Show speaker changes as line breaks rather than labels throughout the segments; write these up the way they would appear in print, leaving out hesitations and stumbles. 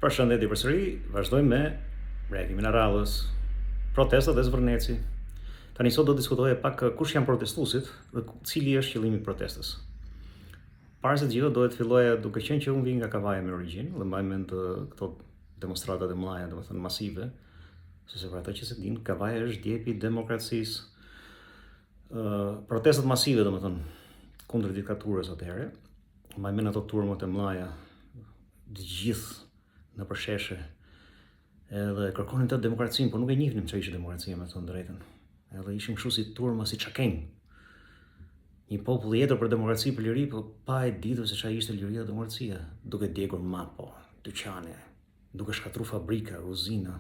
Përshëndetje përsëri, vazhdojmë me reagimin e radhës, protestat dhe zvërneci. Tani sot do diskutoje pak kush janë protestuesit dhe cili është qëllimi i protestës. Para se të gjitha do të filloja duke qenë që unë vi nga Kavaja me origjinë dhe mbaj mend këto demonstratat e mëdha, domethënë masive, sepse për ata që se dinë, Kavaja është djepi i demokracisë. Protestat masive, domethënë kundër diktaturës atëherë, mbaj mend ato turmat e mëdha të gjithë në përsheshe edhe kërkonin të demokracinë, por nuk e njihnim çfarë ishte demokracia, me thënë drejtën. Edhe ishim kështu si turma, si çakenj. Një popull i jetër për demokraci, për liri, por pa e ditur se çfarë ishte liria dhe demokracia, duke djegur mapo, dyqane, duke shkatruar fabrika, uzina.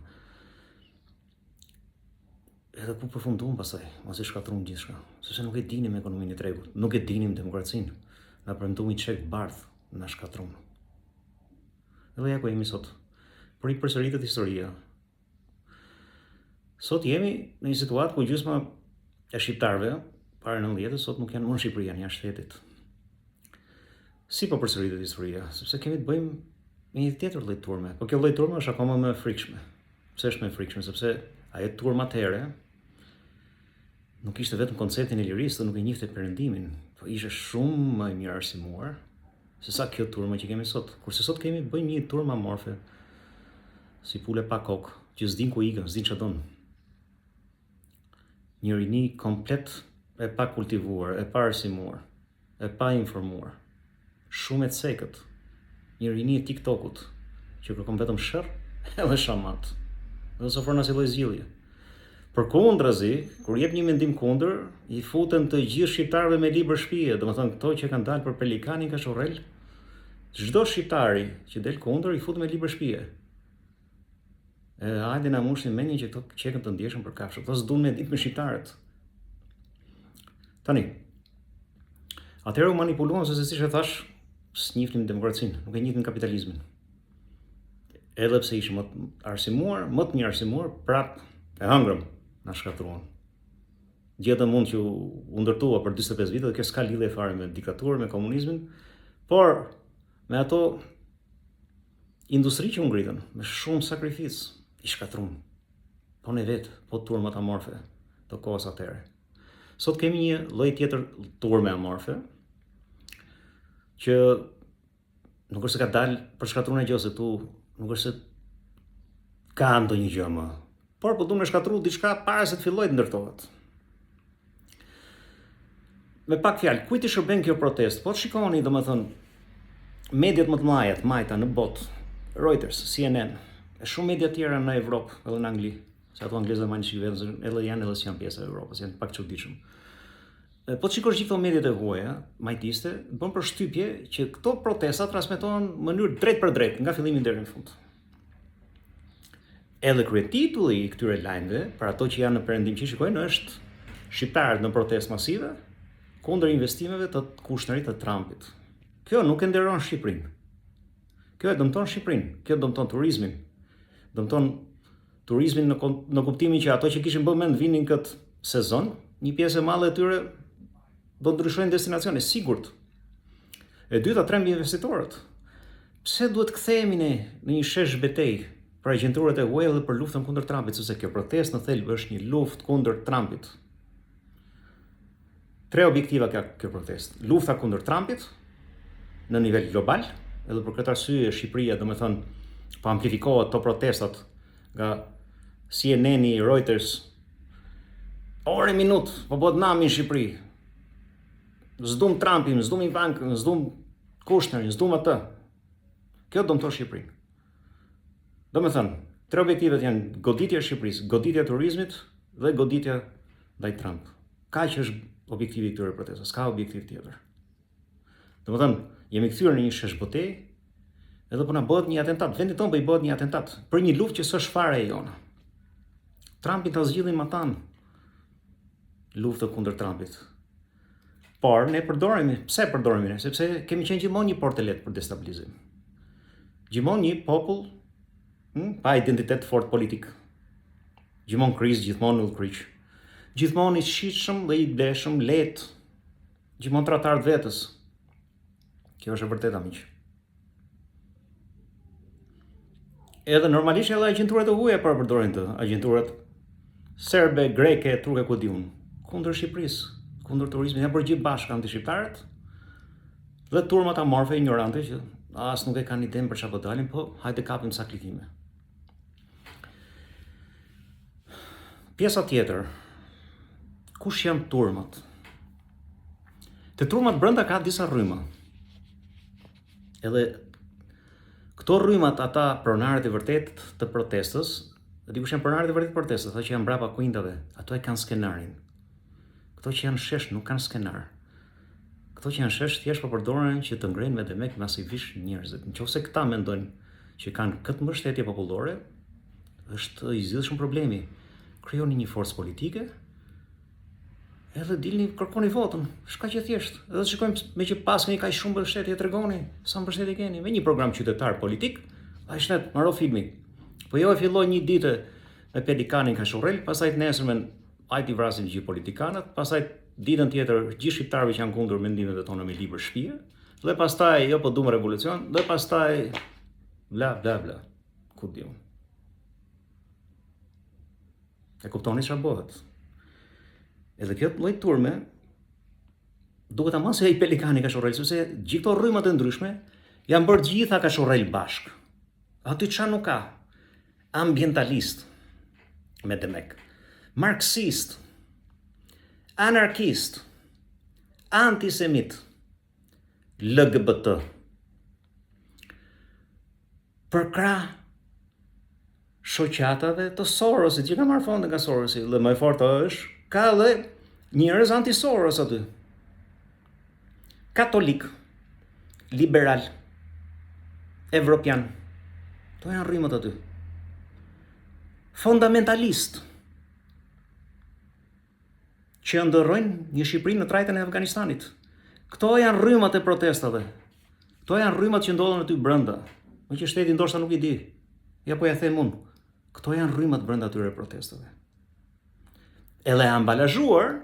Edhe ku përfunduam pastaj, mos e shkatruam gjithçka, sepse nuk e dinim ekonominë e tregut, nuk e dinim demokracinë. Na premtuam çek bardh, na shkatruan. Edhe ja ku jemi sot. Por i përsëritet historia. Sot jemi në një situatë ku gjysma e shqiptarëve para 90-s sot nuk janë më në Shqipëri, janë jashtë shtetit. Si po përsëritet historia? Sepse kemi të bëjmë me një tjetër lloj turme. Po kjo lloj turme është akoma më e frikshme. Pse është më e frikshme? Sepse ajo turma atëherë nuk ishte vetëm konceptin e lirisë, nuk e njihte perëndimin, po ishte shumë më e mirë arsimuar se sa kjo turma që kemi sot. Kurse sot kemi bëjmë një turma amorfe, si pule pa kokë, që s'din ku ikën, s'din ç'a don. Një rini komplet e pa kultivuar, e pa arsimuar, e pa informuar, shumë e cekët. Një rini e TikTokut, që kërkon vetëm shërr edhe shamat. Dhe s'ofron asnjë lloj zgjidhje. Përkundrazi, kur jep një mendim kundër, i futen të gjithë shqiptarëve me libër shtëpie, domethënë këto që kanë dalë për Pelikanin Kashorrel, çdo shqiptari që del kundër i fut me libër shtëpie. Hajde na mushni me një që këto qekën të ndjeshëm për kafshë, këto s'duan me ditë me shqiptarët. Tani, atëherë u manipuluan se siç e thash, s'njihnim demokracinë, nuk e njihnim kapitalizmin. Edhe pse ishim më të arsimuar, më të mirë arsimuar, prap e hëngrëm, na shkatruan. Gjeta mund që u ndërtua për 45 vite dhe kjo s'ka lidhje fare me diktaturën, me komunizmin, por me ato industri që u ngritën, me shumë sakrificë, i shkatruan. Po ne vetë, po turmat amorfe të kohës atëherë. Sot kemi një lloj tjetër turme amorfe, që nuk është se ka dalë për shkatruan e gjë, se tu nuk është se ka ndonjë gjë më, por po duam të shkatruan diçka para se të fillojë të ndërtohet. Me pak fjalë, kujt i shërben kjo protestë? Po shikoni, domethënë, mediat më të mëdha të majta në botë, Reuters, CNN, e shumë media tjera në Evropë edhe në Angli, se ato anglezët marrin shikë edhe janë si janë pjesë e Evropës, janë pak çuditshëm. Po të shikosh gjithë këto mediat e huaja, majtiste, bën përshtypje që këto protesta transmetohen në mënyrë drejt për drejt, nga fillimi deri në fund. Edhe kryetitulli i këtyre lajmeve, për ato që janë në perëndim që shikojnë, është shqiptarët në protestë masive kundër investimeve të kushtërit të Trumpit. Kjo nuk e nderon Shqipërinë. Kjo e dëmton Shqipërinë, kjo dëmton turizmin. Dëmton turizmin në kuptimin që ato që kishin bërë mend vinin këtë sezon, një pjesë e madhe e tyre do të ndryshojnë destinacione, sigurt. E dyta, trembi investitorët. Pse duhet kthehemi ne në një shesh betejë për agjenturat e huaja dhe për luftën kundër Trumpit, sepse kjo protestë në thelb është një luftë kundër Trumpit. Tre objektiva ka kjo protestë. Lufta kundër Trumpit në nivel global, edhe për këtë arsye Shqipëria, domethënë, po amplifikohet to protestat nga CNN, Reuters, orë minut, po bëhet nami në Shqipëri. S'dum Trumpin, s'dum Ivankën, s'dum Kushnerin, s'dum atë. Kjo dëmton Shqipërinë. Domethënë, tre objektivet janë goditja e Shqipërisë, goditja e turizmit dhe goditja ndaj Trump. Kaq është objektivi i këtyre protestave, s'ka objektiv tjetër. Domethënë, jemi kthyer në një shesh botej, edhe po na bëhet një atentat, vendi tonë po i bëhet një atentat për një luftë që s'është fare e jona. Trumpin ta zgjidhim atan luftën kundër Trumpit. Por ne përdoremi, pse përdoremi ne? Sepse kemi qenë gjithmonë një portë lehtë për destabilizim. Gjithmonë një popull pa identitet fort politik. Gjithmonë krizë, gjithmonë ullkriq. Gjithmonë i shitshëm dhe i deshëm, lehtë. Gjithmonë tratar të vetës. Kjo është e vërteta, miq. Edhe normalisht edhe agjenturat e huaja përdorin të, agjenturat serbe, greke, turke, ku diun, kundër Shqipërisë, kundër turizmit, janë bërë gjithë bashkë anti-shqiptarët dhe turmat amorfe ignorante që as nuk e kanë idenë për çfarë po dalin, po hajde kapim sa klikime. Pjesa tjetër, kush janë turmat? Te turmat brenda ka disa rrymë. Edhe këto rrymat ata pronarët e vërtet të protestës, dikush janë pronarët e vërtet të protestës, ata që janë brapa kuintave, ato e kanë skenarin. Këto që janë shesh nuk kanë skenar. Këto që janë shesh thjesht po përdoren që të ngrenë me demek masivisht njerëzit. Nëse këta mendojnë që kanë këtë mbështetje popullore, është i zgjidhshëm problemi. Krijoni një forcë politike, edhe dilni kërkoni votën, shkaq e thjesht. Edhe shikojmë me që pas keni kaq shumë mbështetje tregoni sa mbështetje keni me një program qytetar politik, ai shtet maro filmi. Po jo e filloi një ditë me pelikanin Kashurrel, pastaj të nesërmen hajti vrasin gjithë politikanët, pastaj ditën tjetër gjithë shqiptarëve që janë kundër mendimeve tona me libër shtëpie, dhe pastaj jo po duam revolucion, dhe pastaj bla bla bla. Ku diun. E kuptoni çfarë bëhet? Edhe kjo lloj turme duhet ta mos e ai pelikani Kashurrel, sepse gjithë këto rrymat e ndryshme janë bërë gjitha Kashurrel bashk. Aty çfarë nuk ka? Ambientalist me demek, marksist, anarkist, antisemit, LGBT. Për krah shoqatave të Sorosit, që ka marrë fonde nga Sorosi, dhe më e fortë është, ka dhe njerëz anti-Soros aty. Katolik, liberal, evropian, to janë rrymat aty. Fundamentalist, që ndërrojnë një Shqipëri në trajtën e Afganistanit. Këto janë rrymat e protestave. Këto janë rrymat që ndodhen aty brenda. Me që shteti ndoshta nuk i di. Ja po ja them unë. Këto janë rrymat brenda atyre protestave. Edhe ambalazhuar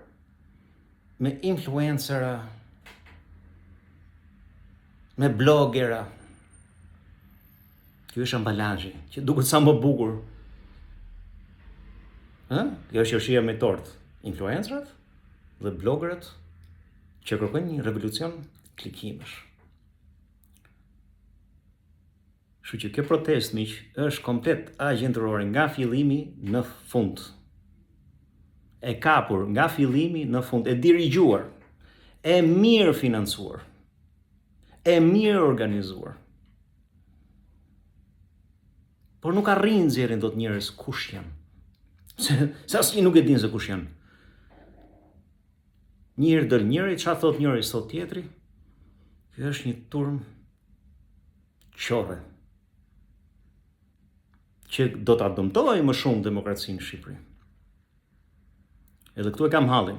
me influencera, me blogera. Kjo është ambalazhi, që duket sa më bukur. Kjo është qershia me tort. Influencerat dhe bloggerët që kërkojnë një revolucion klikimesh. Kështu që kjo protestë miq është komplet agjentërore nga fillimi në fund. E kapur nga fillimi në fund, e dirigjuar, e mirë financuar, e mirë organizuar. Por nuk arrin nxjerrin dot njerëz kush janë. Se asnjë nuk e din se kush janë. Njëri dël njëri, çfarë thot njëri sot tjetri? Kjo është një turm qorre që do ta dëmtojë më shumë demokracinë në Shqipëri. Edhe këtu e kam hallin,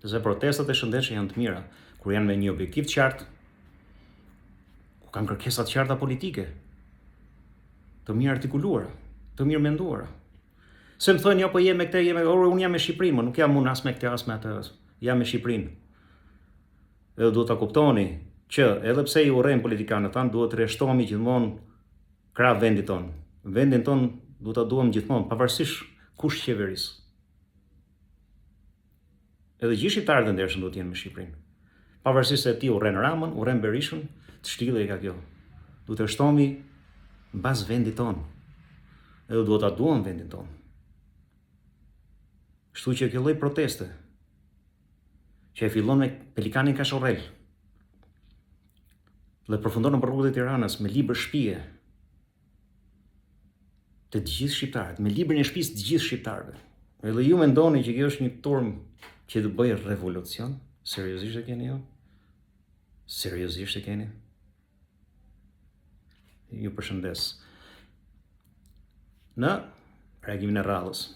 se protestat e shëndetshme janë të mira, kur janë me një objektiv të qartë, ku kanë kërkesa të qarta politike, të mirë artikuluara, të mirë menduara. Se më thonë, jo, po je me këtë, unë jam me Shqipërinë, nuk jam unë as me këtë, as me atë, jam me Shqipërinë. Edhe duhet ta kuptoni që edhe pse i urrejmë politikanët tanë, duhet të rreshtohemi gjithmonë krah vendit tonë. Vendin tonë duhet ta duam gjithmonë, pavarësisht kush qeveris. Edhe gjithë shqiptarët e ndershëm duhet të jenë me Shqipërinë. Pavarësisht se ti urren Ramën, urren Berishën, të shtillej ka kjo. Duhet të rreshtohemi mbas vendit tonë. Edhe duhet ta duam vendin tonë. Kështu që kjo lloj proteste që e fillon me pelikanin Kashurrel dhe përfundon në rrugët e Tiranës me libër shtëpie të gjithë shqiptarët, me librin e shtëpisë të gjithë shqiptarëve. Edhe ju mendoni që kjo është një turm që të bëjë revolucion? Seriozisht e keni jo? Seriozisht e keni? Ju përshëndes. Në reagimin e radhës.